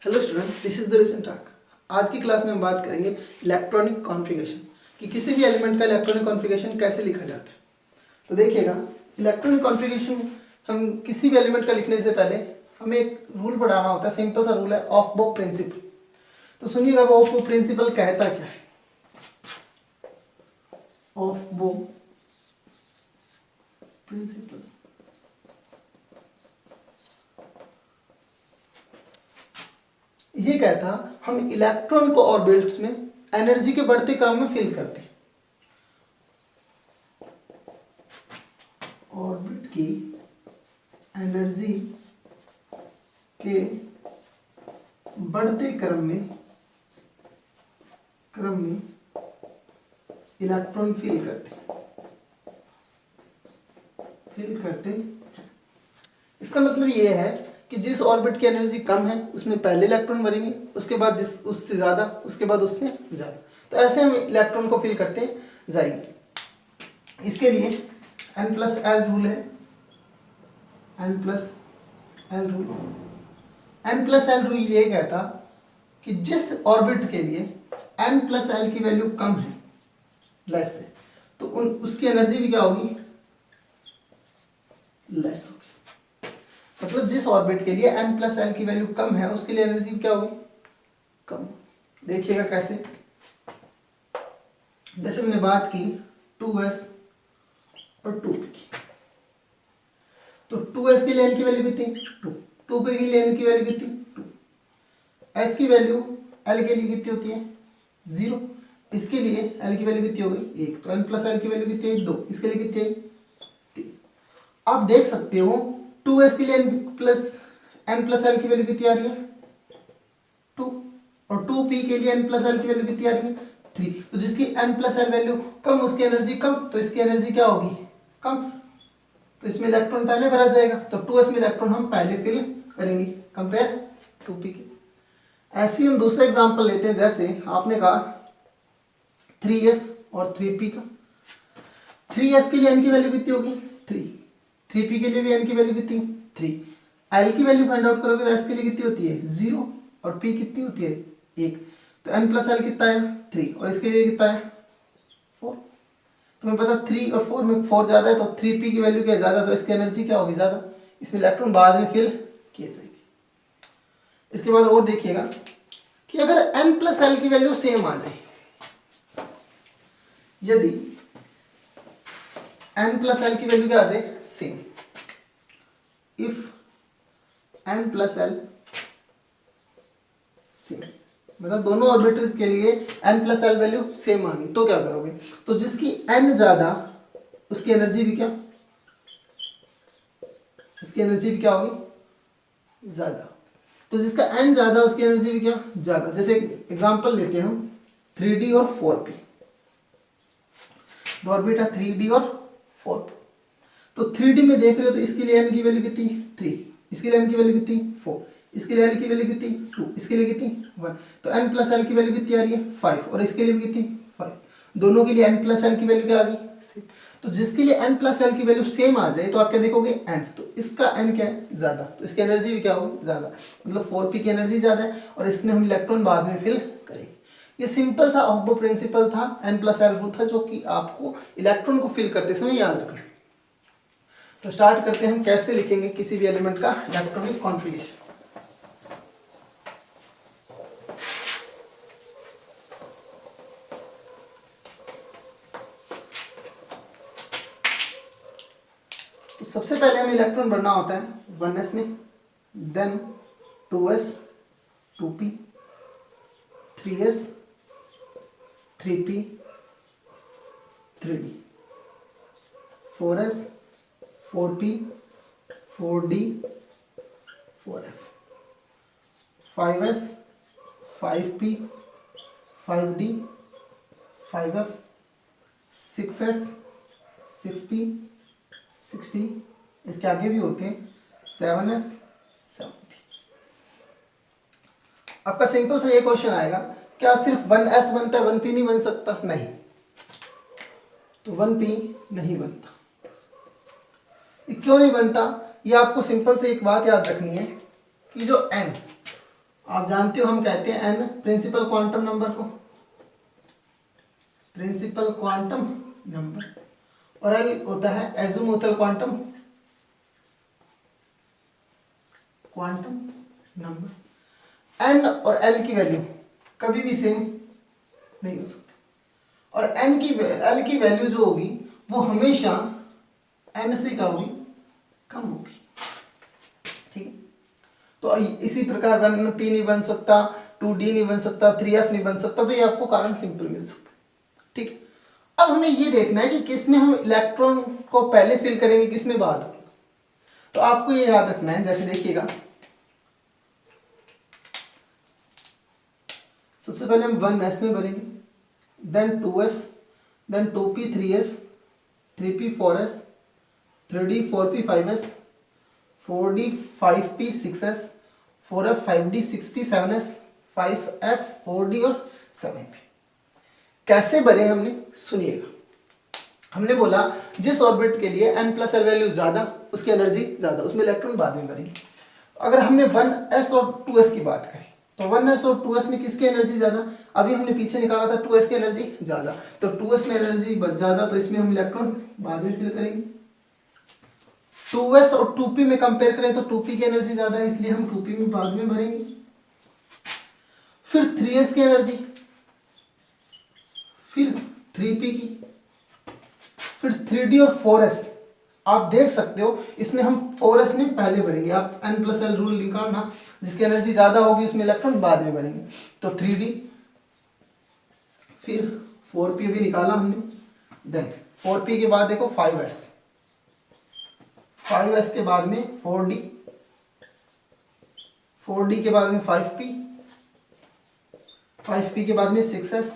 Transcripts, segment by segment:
Hello student, this is the recent talk. आज की class में हम बात करेंगे इलेक्ट्रॉनिक कॉन्फ़िगरेशन कि किसी भी एलिमेंट का इलेक्ट्रॉनिक कॉन्फ़िगरेशन कैसे लिखा जाता है। तो देखिएगा, इलेक्ट्रॉनिक कॉन्फ़िगरेशन हम किसी भी एलिमेंट का लिखने से पहले हमें एक रूल पढ़ाना होता है। सिंपल सा रूल है, ऑफ बो प्रिंसिपल। तो सुनिएगा, वो ऑफ बो प्रिंसिपल कहता क्या है। ऑफ बो प्रिंसिपल ये कहता हम इलेक्ट्रॉन को ऑर्बिट्स में एनर्जी के बढ़ते क्रम में फिल करते हैं। ऑर्बिट की एनर्जी के बढ़ते क्रम में इलेक्ट्रॉन फिल करते। इसका मतलब ये है कि जिस ऑर्बिट की एनर्जी कम है उसमें पहले इलेक्ट्रॉन भरेंगे, उसके बाद जिस उससे ज़्यादा, उसके बाद उससे ज़्यादा। तो ऐसे हम इलेक्ट्रॉन को फिल करते जाएंगे। इसके लिए n+l रूल है। n+l रूल ये कहता कि जिस ऑर्बिट के लिए n+l की वैल्यू कम है, लेस है, तो उसकी एनर्जी भी क्या होगी, लेस होगी। मतलब जिस ऑर्बिट के लिए n+l की वैल्यू कम है उसके लिए एनर्जी क्या होगी, कम। देखिएगा कैसे। जैसे हमने बात की 2s और 2p की, तो 2s के लिए n की वैल्यू कितनी, 2, 2p के लिए n की वैल्यू कितनी, 2, s की वैल्यू l के लिए कितनी होती है, 0, इसके लिए l की वैल्यू कितनी हो गई, 1, तो n+l की वैल्यू कितनी है, 2, इसके लिए कितनी है, 3। आप देख सकते हो 2s के लिए n+l की वैल्यू कितनी आ रही है, 2, और 2p के लिए n+l की वैल्यू कितनी आ रही है, 3। तो जिसकी n+l वैल्यू कम उसकी एनर्जी कम, तो इसकी एनर्जी क्या होगी, कम। तो इसमें इलेक्ट्रॉन पहले भरा जाएगा, तो 2s में इलेक्ट्रॉन हम पहले फिल करेंगे कंपेयर 2p के। ऐसे ही हम दूसरा एग्जांपल लेते हैं। जैसे आपने कहा 3s और 3p का। 3s के लिए n की वैल्यू कितनी होगी, 3, 3p के लिए भी n की वैल्यू कितनी, 3। l की वैल्यू फाइंड आउट करोगे तो s के लिए कितनी होती है, 0, और p कितनी होती है, 1। तो n+l कितना है, 3, और इसके लिए कितना है, 4। तुम्हें पता 3 और 4 में 4 ज़्यादा है, तो 3p की वैल्यू क्या है, ज़्यादा, तो इसकी एनर्जी क्या होगी, ज़्यादा। इसमें इलेक्ट्रॉन बाद में फिल किए जाएंगे। इसके बाद और देखिएगा कि अगर n+l की वैल्यू सेम आ जाए, यदि n+l की वैल्यू क्या आ जाए, सेम, इफ n+l सेम, मतलब दोनों ऑर्बिटल्स के लिए n+l वैल्यू सेम आ गई, तो क्या करोगे, तो जिसकी n ज्यादा उसकी एनर्जी भी क्या, होगी ज्यादा। तो जिसका n ज्यादा उसकी एनर्जी भी क्या, ज्यादा। जैसे एग्जांपल लेते हैं हम 3d और 4p, दो ऑर्बिट है 3d और 4p। तो 3d में देख रहे हो तो इसके लिए n की वैल्यू कितनी, 3, इसके लिए n की वैल्यू कितनी, 4, इसके लिए l की वैल्यू कितनी, 2, इसके लिए कितनी, 1। तो n+l की वैल्यू कितनी आ रही है, 5, और इसके लिए भी कितनी, 5। दोनों के लिए n+l की वैल्यू क्या आ गई, सेम। तो जिसके लिए n+l की वैल्यू सेम आ जाए तो आप क्या देखोगे, n, तो इसका n क्या है, ज्यादा, तो इसकी एनर्जी भी क्या होगी, ज्यादा। मतलब 4p की एनर्जी ज्यादा है, और इसमें हम इलेक्ट्रॉन बाद में फिल करेंगे। ये सिंपल सा ऑफ बो प्रिंसिपल था, n+l रूल था, जो कि आपको इलेक्ट्रॉन को फिल करते समय याद रखना। तो स्टार्ट करते हैं हम कैसे लिखेंगे किसी भी एलिमेंट का इलेक्ट्रॉनिक कॉन्फ़िगरेशन। तो सबसे पहले हमें इलेक्ट्रॉन भरना होता है 1s में, then 2s, 2p, 3s, 3p, 3d, 4s, 4p, 4d, 4f, 5s, 5p, 5d, 5f, 6s, 6p, 6d, इसके आगे भी होते हैं 7s, 7p। आपका सिंपल सा ये क्वेश्चन आएगा, क्या सिर्फ 1s बनता है, 1p नहीं बन सकता, नहीं, तो 1p नहीं बनता। क्यों नहीं बनता, ये आपको सिंपल से एक बात याद रखनी है कि जो n आप जानते हो हम कहते हैं एन प्रिंसिपल क्वांटम नंबर को, प्रिंसिपल क्वांटम नंबर, और एल होता है एज़ोमुथल क्वांटम नंबर। एन और एल की वैल्यू कभी भी सेम नहीं हो सकती, और एल की वैल्यू जो होगी वो हमेशा एन से क्या होगी, कम होगी। ठीक है, तो इसी प्रकार 1p नहीं बन सकता, 2d नहीं बन सकता, 3f नहीं बन सकता, तो ये आपको कारण सिंपल मिल सकता है। ठीक है, अब हमें ये देखना है कि किस में हम इलेक्ट्रॉन को पहले फिल करेंगे, किस में बाद। तो आपको ये याद रखना है, जैसे देखिएगा सबसे पहले हम 1s में भरेंगे, then 2s, then 2p 3s, 3p 4s, 3d 4p 5s, 4d 5p 6s, 4f 5d 6p 7s, 5f 4d और 7p। कैसे भरे हमने, सुनिएगा। हमने बोला जिस ऑर्बिट के लिए n प्लस एल वैल्यू ज़्यादा उसकी एनर्जी ज़्यादा, उसमें इलेक्ट्रॉन बाद में भरेंगे। अगर हमने 1s और 2s की बात करें तो 1s और 2s में किसकी एनर्जी ज़्यादा, अभी हमने पीछे निकाला था 2s की एनर्जी ज़्यादा, तो 2s में एनर्जी ज़्यादा, तो इसमें हम इलेक्ट्रॉन बाद में फिल करेंगे। 2s और 2p में कंपेयर करें तो 2p की एनर्जी ज़्यादा है, इसलिए हम 2p में बाद में भरेंगे। फिर 3s की एनर्जी, फिर 3p की, फिर 3d और 4s। आप देख सकते हो इसमें हम 4s में पहले भरेंगे, आप n प्लस एल रूल निकालना, जिसकी एनर्जी ज़्यादा होगी उसमें इलेक्ट्रॉन बाद में भरेंगे। तो 3d, फिर 4p भी निकाला हमने, देन 4p के बाद देखो 5s, 5s के बाद में 4d, 4d के बाद में 5p, 5p के बाद में 6s,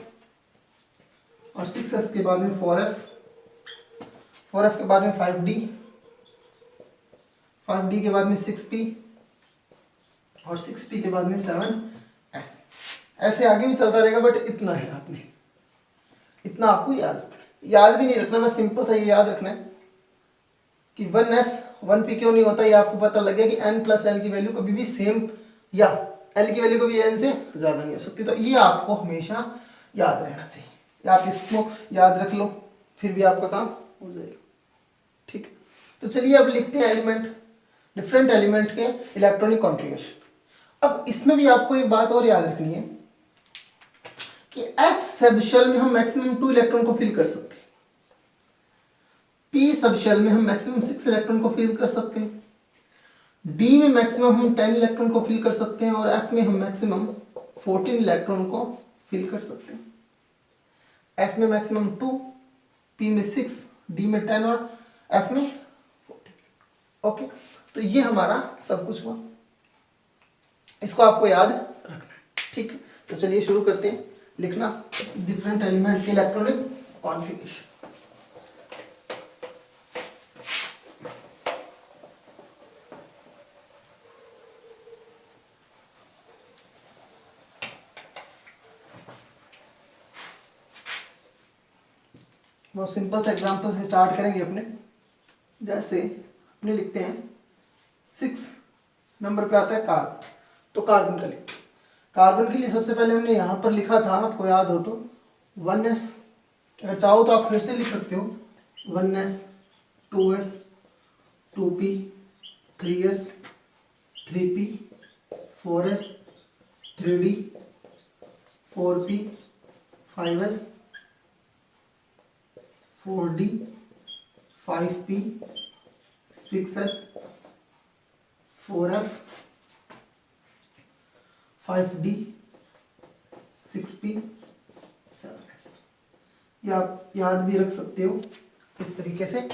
और 6s के बाद में 4f, 4f के बाद में 5d, 5d के बाद में 6p, और 6p के बाद में 7s। ऐसे आगे भी चलता रहेगा, बट इतना है, आपने इतना आपको याद रखना है। याद भी नहीं रखना, बस सिंपल सा ये याद रखना है कि 1s 1p क्यों नहीं होता, ये आपको पता लग गया कि n प्लस एल की वैल्यू कभी भी सेम, या l की वैल्यू कभी n से ज़्यादा नहीं हो सकती। तो ये आपको हमेशा याद रहना चाहिए, आप इसको याद रख लो, फिर भी आपका काम हो जाएगा। ठीक, तो चलिए अब लिखते हैं एलिमेंट, डिफरेंट एलिमेंट के इलेक्ट्रॉनिक कॉन्फ़िगरेशन। अब इसमें भी आपको एक बात और याद रखनी है कि s सब शेल में हम मैक्सिमम 2 इलेक्ट्रॉन को फिल कर सकते हैं, p सब शेल में हम मैक्सिमम 6 इलेक्ट्रॉन को फिल कर सकते हैं, d में मैक्सिमम हम 10 इलेक्ट्रॉन को फिल कर सकते हैं, और f में हम मैक्सिमम 14 इलेक्ट्रॉन को फिल कर सकते हैं। s में मैक्सिमम 2, p में 6, d में 10 और f में 14। ओके, तो ये हमारा सब कुछ हुआ, इसको आपको याद रखना है। ठीक है, तो चलिए शुरू करते हैं लिखना डिफरेंट एलिमेंट के इलेक्ट्रॉनिक कॉन्फ़िगरेशन। बहुत सिंपल से एग्जांपल से स्टार्ट करेंगे अपने। जैसे अपने लिखते हैं 6 नंबर पे आता है कार्बन, तो कार्बन का लिखते हैं। कार्बन के लिए सबसे पहले हमने यहाँ पर लिखा था, आपको याद हो तो 1s, अगर चाहो तो आप फिर से लिख सकते हो 1s, 2s, 2p, 3s, 3p, 4s, 3d, 4p, 5s, 4d, 5p, 6s, 4f, 5d, 6p, 7s। या आप याद भी रख सकते हो इस तरीके से।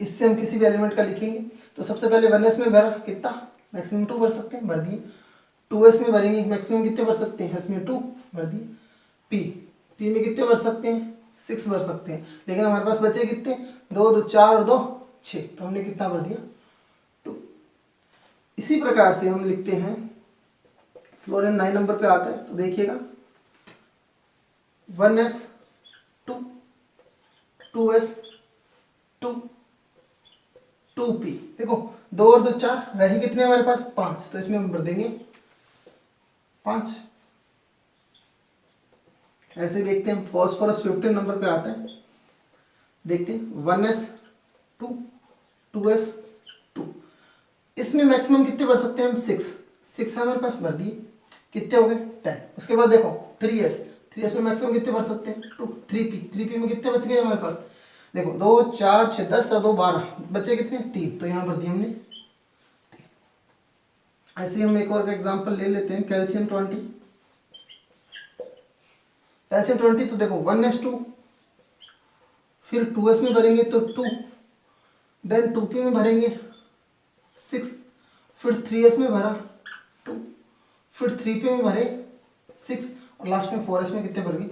इससे हम किसी भी एलिमेंट का लिखेंगे तो सबसे पहले 1s में भरा कितना, मैक्सिमम 2 भर सकते हैं, भर दिए। 2s में भरेंगे मैक्सिमम कितने भर सकते हैं, इसमें 2 भर दिए। p में कितने भर सकते हैं, 6 भर सकते हैं, लेकिन हमारे पास बचे कितने, 2 2 4 और 2 6, तो हमने कितना भर दिया, 2। इसी प्रकार से हम लिखते हैं फ्लोरीन 9 नंबर पे आता है, तो देखिएगा 1s 2, 2s 2, 2p, देखो 2 और 2 4, रहे कितने हमारे पास 5, तो इसमें हम भर देंगे 5। ऐसे देखते हैं, फॉस्फोरस 15 नंबर पे आता है। देखते हैं 1s2 2s2, इसमें मैक्सिमम कितने भर सकते हैं हम? 6 है हमारे पास, भर दिए। कितने हो गए? 10। उसके बाद देखो 3s में मैक्सिमम कितने भर सकते हैं? 2। 3p में कितने बच गए हमारे पास? देखो 2 4 6 10 और 2 12, बचे कितने? 3। तो यहाँ भर दिए हमने 3। ऐसे हम एक और एग्जांपल ले लेते हैं, कैल्शियम 20। कैल्शियम 20 तो देखो 1s2, फिर 2s में भरेंगे तो 2, देन 2p में भरेंगे 6, फिर 3s में भरा 2, फिर 3p में भरे 6 और लास्ट में 4s में कितने भर गए?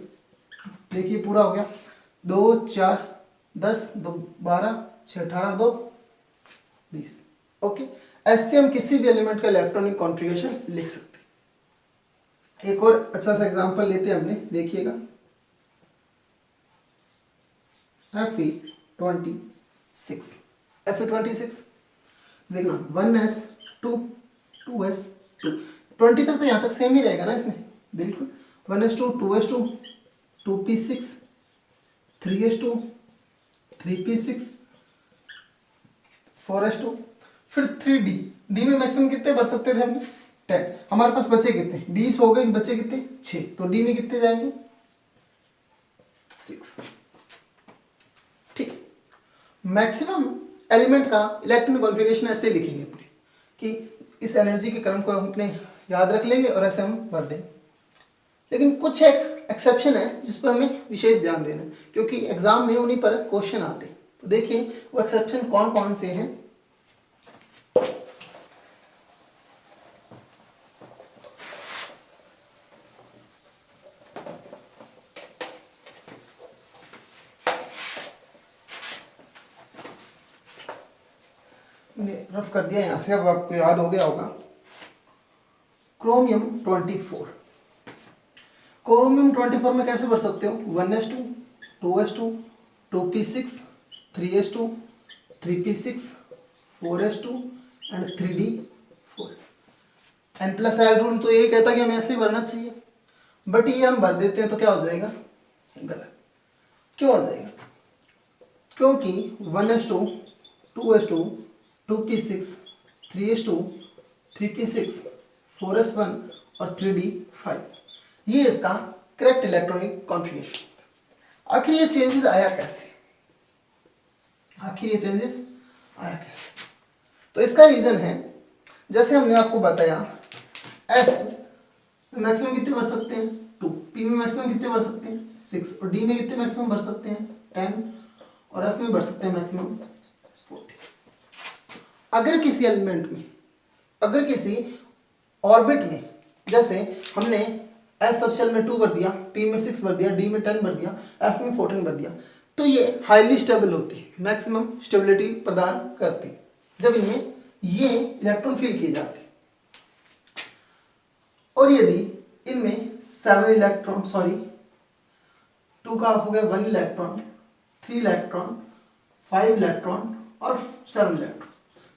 देखिए पूरा हो गया। 2 4 10 2 12 6 18 2 20। ओके, ऐसे हम किसी भी एलिमेंट का इलेक्ट्रॉनिक कॉन्फ़िगरेशन लिख सकते हैं। एक और अच्छा सा एग्जांपल लेते हैं हमने, देखिएगा Fe26। Fe26 देखना 1s2 2s2, 20 तक तो यहाँ तक सेम ही रहेगा ना इसमें, बिल्कुल। 1s2 2s2 2p6 3s2 3p6 4s2, फिर 3d में मैक्सिमम कितने भर सकते थे हमने? 10। हमारे पास बचे कितने? 20 हो गए, बचे कितने? 6। तो d में कितने जाएंगे? 6। ठीक है, मैक्सिमम एलिमेंट का इलेक्ट्रॉनिक कॉन्फ़िगरेशन ऐसे लिखेंगे अपने कि इस एनर्जी के क्रम को हम अपने याद रख लेंगे और ऐसे हम भर देंगे। लेकिन कुछ एक एक्सेप्शन है जिस पर हमें विशेष ध्यान देना है, क्योंकि एग्जाम में उन्हीं पर क्वेश्चन आते हैं। तो देखिए वो एक्सेप्शन कौन कौन से हैं। रफ कर दिया यहाँ से, अब आपको याद हो गया होगा। क्रोमियम 24, क्रोमियम 24 में कैसे भर सकते हो? 1s2 2s2 2p6 3s2 3p6 4s2 and 3d4। n+l rule तो ये कहता है कि हमें ऐसे ही भरना चाहिए, बट ये हम भर देते हैं तो क्या हो जाएगा? गलत। क्यों हो जाएगा? क्योंकि 1s2 2s2 2p6 3s2 3p6 4s1 और 3d5, ये इसका करेक्ट इलेक्ट्रॉनिक कॉन्फ़िगरेशन। आखिर ये चेंजेस आया कैसे? तो इसका रीजन है, जैसे हमने आपको बताया, s मैक्सिमम कितने भर सकते हैं? 2। p में मैक्सिमम कितने भर सकते हैं? 6। और d में कितने मैक्सिमम भर सकते हैं? 10। और f में भर सकते हैं मैक्सिमम 40। अगर किसी एलिमेंट में, अगर किसी ऑर्बिट में, जैसे हमने एस सबशेल में 2 भर दिया, p में 6 भर दिया, d में 10 भर दिया, f में 14 भर दिया, तो ये हाईली स्टेबल होती है, मैक्सिमम स्टेबिलिटी प्रदान करती है जब इनमें ये इलेक्ट्रॉन फील किए जाते हैं। और यदि इनमें 7 इलेक्ट्रॉन, 2 का हाफ हो गया 1 इलेक्ट्रॉन, 3 इलेक्ट्रॉन, 5 इलेक्ट्रॉन और 7 इलेक्ट्रॉन,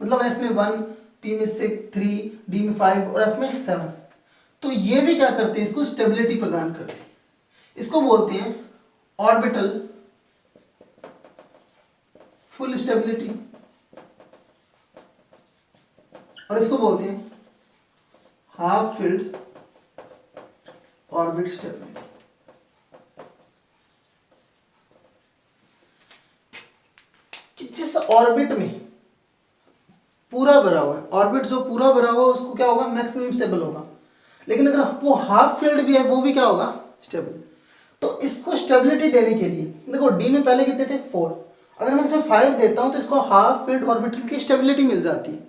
मतलब एस में 1, पी में 6 3, डी में 5 और एफ में 7, तो ये भी क्या करते हैं? इसको स्टेबिलिटी प्रदान करते हैं। इसको बोलते हैं ऑर्बिटल फुल स्टेबिलिटी, और इसको बोलते हैं हाफ फिल्ड ऑर्बिट स्टेबिलिटी। जिस ऑर्बिट में पूरा भरा हुआ है, ऑर्बिट जो पूरा भरा हुआ है उसको क्या होगा? मैक्सिमम स्टेबल होगा। लेकिन अगर वो हाफ फिल्ड भी है वो भी क्या होगा? स्टेबल। तो इसको स्टेबिलिटी देने के लिए देखो डी में पहले कितने थे? 4, अगर मैं इसमें 5 देता हूं तो इसको हाफ फील्ड ऑर्बिटल की स्टेबिलिटी मिल जाती है।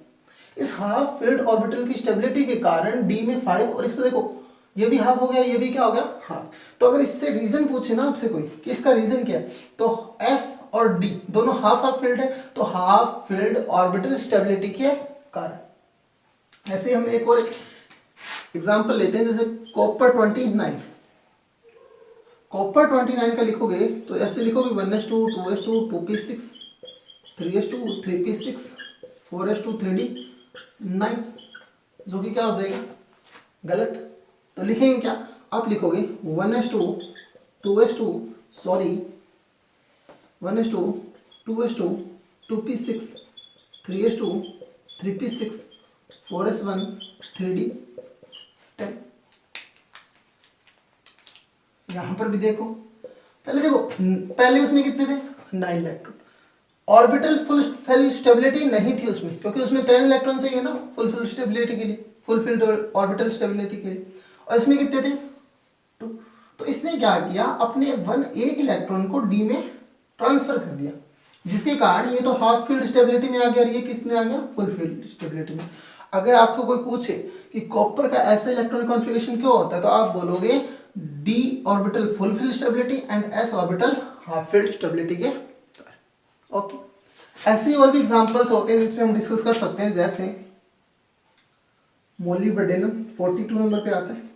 इस हाफ फील्ड ऑर्बिटल की स्टेबिलिटी के कारण डी में 5, और इसको देखो ये भी हाफ हो गया, ये भी क्या हो गया? हाफ। तो अगर इससे रीजन पूछे ना आपसे कोई कि इसका रीजन क्या है, तो एस और डी दोनों हाफ हाफ फील्ड है, तो हाफ फील्ड ऑर्बिटल स्टेबिलिटी के कारण। ऐसे हम एक और एग्जांपल लेते हैं, जैसे कॉपर 29। कॉपर 29 का लिखोगे तो ऐसे लिखोगे 1s2 2s2 2p6 3s2 3p6 4s2 3d9, जो कि क्या हो जाएगा? गलत। तो लिखेंगे क्या, आप लिखोगे 1s2 2s2 sorry 1s2 2s2 2p6 3s2 3p6 4s1 3d10। यहां पर भी देखो, पहले देखो, पहले उसमें कितने थे 9 इलेक्ट्रॉन। ऑर्बिटल फुल स्टेबिलिटी नहीं थी उसमें, क्योंकि उसमें 10 इलेक्ट्रॉन चाहिए ना फुल स्टेबिलिटी के लिए, फुलफिल्ड ऑर्बिटल स्टेबिलिटी के लिए। और इसमें कितने थे 2। तो इसने क्या किया, अपने एक इलेक्ट्रॉन को डी में ट्रांसफर कर दिया, जिसके कारण ये तो हाफ फील्ड स्टेबिलिटी में आ गया और ये किस में आ गया, फुल फील्ड स्टेबिलिटी में। अगर आपको कोई पूछे कि कॉपर का ऐसा इलेक्ट्रॉन कॉन्फ़िगरेशन क्यों होता है, तो आप बोलोगे D orbital full field stability and S orbital half field stability के कारण। ओके, ऐसे और भी एग्जांपल्स होते हैं जिसपे हम डिस्कस कर सकते हैं, जैसे मोलिब्डेनम 42 नंबर पे आता है।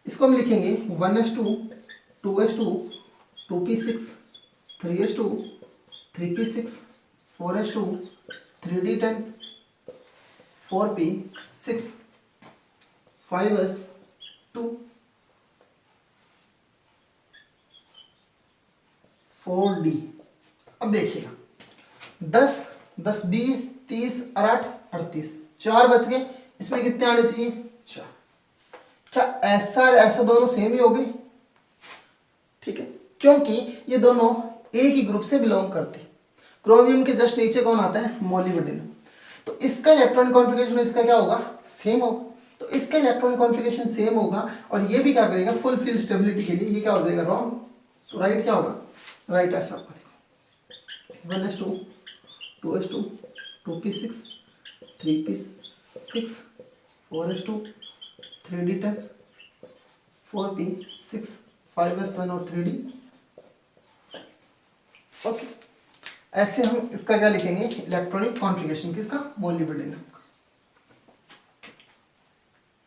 इसको हम लिखेंगे 1s2 2s2 2p6 3s2 3p6 4s2 3d10 4p6 5s2 4d। अब देखिएगा 10 10 20 30 और 8 38, 4 बच गए, इसमें कितने आने चाहिए 4। क्या ऐसा दोनों सेम ही हो गए, ठीक है, क्योंकि ये दोनों एक ही ग्रुप से बिलोंग करते हैं। क्रोमियम के जस्ट नीचे कौन आता है, मोलिब्डेनम। तो इसका इलेक्ट्रॉन कॉन्फ़िगरेशन इसका क्या होगा, सेम होगा। तो इसका इलेक्ट्रॉन कॉन्फ़िगरेशन सेम होगा और ये भी क्या करेगा, फुल फील्ड स्टेबिलिटी के लिए ये क्या हो जाएगा, रॉन्ग। तो राइट क्या होगा, राइट ऐसा होगा, देखो 1s2 2s2 2p6 3p6 4s2 3d10 4p6 5s1 और 3d। ओके, ऐसे हम इसका क्या लिखेंगे, इलेक्ट्रॉनिक कॉन्फ़िगरेशन किसका, मोलिब्डेनम।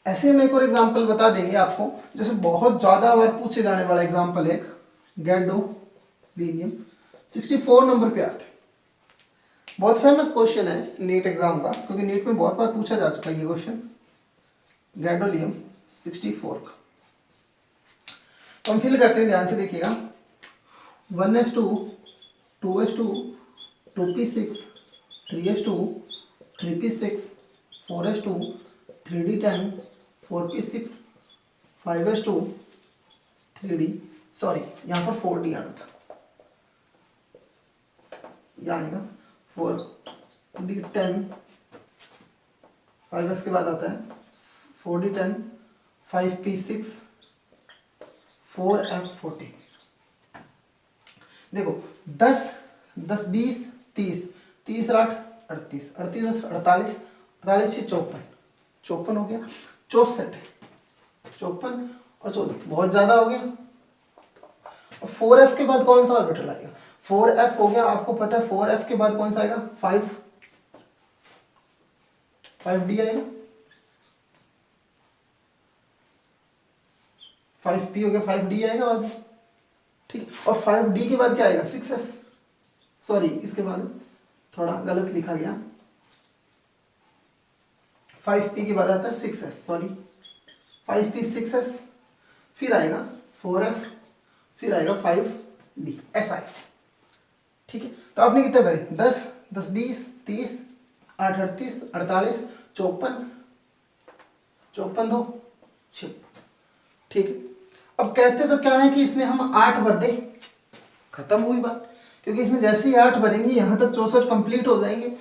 ऐसे हम एक और एग्जांपल बता देंगे आपको, जैसे बहुत ज्यादा बार पूछे जाने वाला एग्जांपल है गैडोलीनियम 64 नंबर पे आता है। बहुत फेमस क्वेश्चन है नीट एग्जाम का, क्योंकि नीट में बहुत बार पूछा जा चुका है ये क्वेश्चन, गैडोलियम 64 का। तो हम फिल करते हैं, ध्यान से देखिएगा 1s2 2s2 2p6 3s2 3p6 4s2 3d10 4p6 5s2 3d, sorry यहाँ पर 4d आना था, यहाँ आएगा 4d10 5s के बाद आता है 4d10 5p6 4f14। देखो 10 10 20 30 30 और 8 38 38 48 48 से 54 हो गया, 64 54 और 14 बहुत ज्यादा हो गया। 4f के बाद कौन सा ऑर्बिटल आएगा, 4f हो गया, आपको पता है 4f के बाद कौन सा आएगा, 5d आएगा, 5p हो गया, 5d आएगा बाद में, ठीक है। और 5d के बाद क्या आएगा, 6s, सॉरी इसके बाद थोड़ा गलत लिखा गया, 5p के बाद आता है 6s, सॉरी 5p 6s, फिर आएगा 4f, फिर आएगा 5d, ऐसा है, ठीक है। तो आपने कितने भरे, 10 10 20 30 8 38 48 54 54 2 56, ठीक है। अब कहते तो क्या है कि इसमें हम 8 भर दें, खत्म हुई बात, क्योंकि इसमें जैसे ही 8 भरेंगे यहां तक 64 कंप्लीट हो जाएंगे,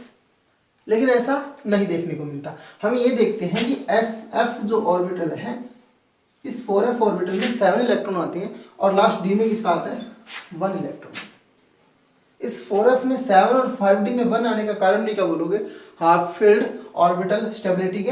लेकिन ऐसा नहीं देखने को मिलता। हम ये देखते हैं कि SF जो ऑर्बिटल है, इस 4f ऑर्बिटल में 7 इलेक्ट्रॉन आते हैं और लास्ट d में कितना आता है, 1 इलेक्ट्रॉन। इस 4f में 7 और 5d में 1 आने का कारण भी क्या बोलोगे, हाफ फील्ड ऑर्बिटल स्टेबिलिटी के